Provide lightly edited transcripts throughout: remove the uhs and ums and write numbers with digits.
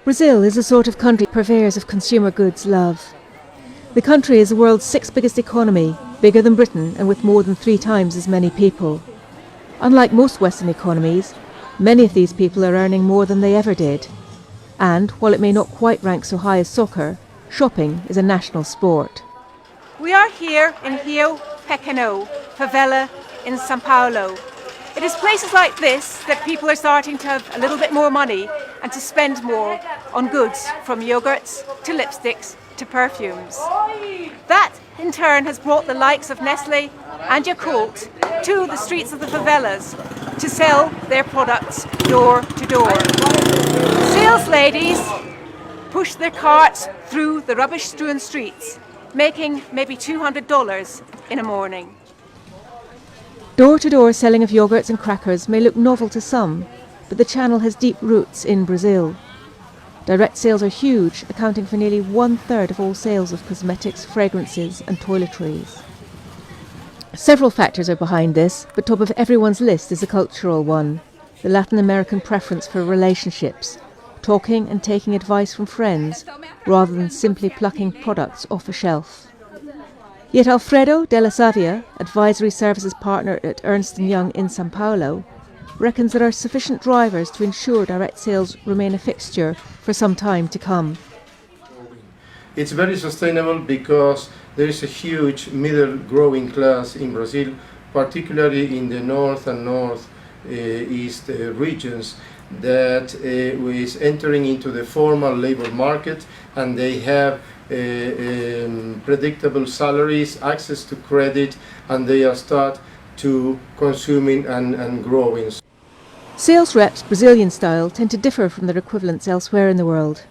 Brazil is the sort of country purveyors of consumer goods love. The country is the world's sixth biggest economy, bigger than Britain and with more than 3 times as many people. Unlike most Western economies, many of these people are earning more than they ever did. And while it may not quite rank so high as soccer, shopping is a national sport. We are here in Rio Pequeno, favela in São Paulo. It is places like this that people are starting to have a little bit more money and to spend more on goods, from yogurts to lipsticks to perfumes. That in turn has brought the likes of Nestlé and Yakult to the streets of the favelas to sell their products door to door. Sales ladies push their carts through the rubbish-strewn streets, making maybe $200 in a morning. Door-to-door selling of yogurts and crackers may look novel to some, but the channel has deep roots in Brazil. Direct sales are huge, accounting for nearly 1/3 of all sales of cosmetics, fragrances and toiletries. Several factors are behind this, but top of everyone's list is a cultural one: the Latin American preference for relationships, talking and taking advice from friends rather than simply plucking products off a shelf. Yet Alfredo de la Savia, advisory services partner at Ernst & Young in São Paulo, reckons there are sufficient drivers to ensure direct sales remain a fixture for some time to come. It's very sustainable because there is a huge middle growing class in Brazil, particularly in the north and northeast regions, that is entering into the formal labor market, and they have predictable salaries, access to credit, and they are start to consuming and growing. Sales reps, Brazilian style, tend to differ from their equivalents elsewhere in the world.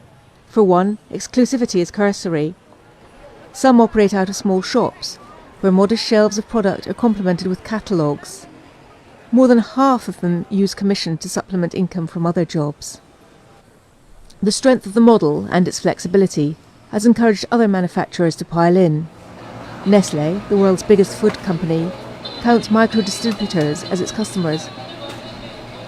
For one, exclusivity is cursory. Some operate out of small shops, where modest shelves of product are complemented with catalogues. More than half of them use commission to supplement income from other jobs. The strength of the model and its flexibility has encouraged other manufacturers to pile in. Nestlé, the world's biggest food company, counts micro-distributors as its customers.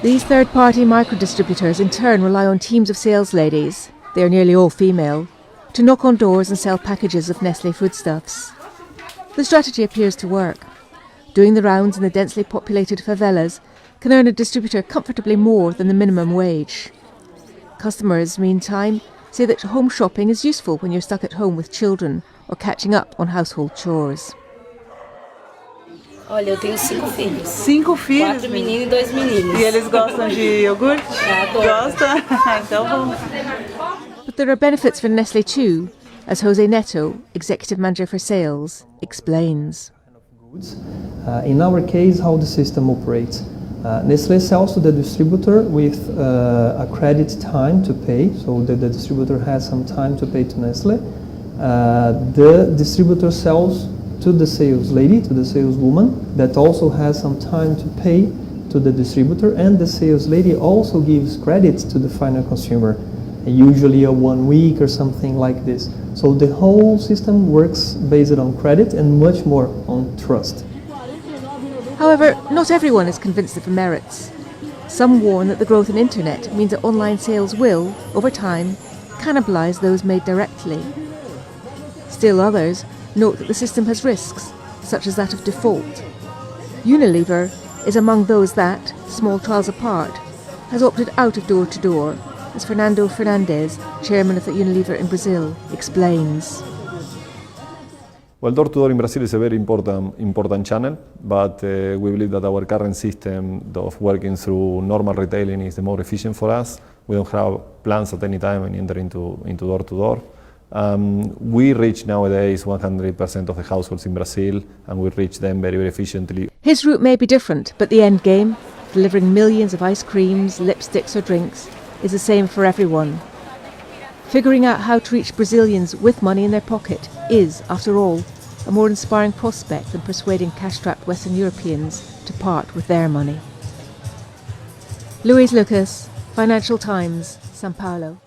These third-party micro-distributors in turn rely on teams of sales ladies, they are nearly all female, to knock on doors and sell packages of Nestlé foodstuffs. The strategy appears to work. Doing the rounds in the densely populated favelas can earn a distributor comfortably more than the minimum wage. Customers, meantime, say that home shopping is useful when you're stuck at home with children or catching up on household chores. Olha, eu tenho 5 filhos. 5 filhos? 4 meninos e 2 meninos. E eles gostam de iogurte? Gostam? Então vamos. But there are benefits for Nestlé too, as Jose Neto, Executive Manager for Sales, explains. In our case, how the system operates. Nestlé sells to the distributor with a credit time to pay, so the distributor has some time to pay to Nestlé. The distributor sells to the sales lady, to the saleswoman, that also has some time to pay to the distributor, and the sales lady also gives credit to the final consumer, usually a 1 week or something like this. So the whole system works based on credit and much more on trust. However, not everyone is convinced of the merits. Some warn that the growth in internet means that online sales will, over time, cannibalise those made directly. Still others note that the system has risks, such as that of default. Unilever is among those that, small trials apart, has opted out of door-to-door, as Fernando Fernandes, chairman of the Unilever in Brazil, explains. Well, door-to-door in Brazil is a very important channel, but we believe that our current system of working through normal retailing is the more efficient for us. We don't have plans at any time and enter into door-to-door. We reach nowadays 100% of the households in Brazil, and we reach them very, very efficiently. His route may be different, but the end game, delivering millions of ice creams, lipsticks or drinks, is the same for everyone. Figuring out how to reach Brazilians with money in their pocket is, after all, a more inspiring prospect than persuading cash-strapped Western Europeans to part with their money. Louise Lucas, Financial Times, São Paulo.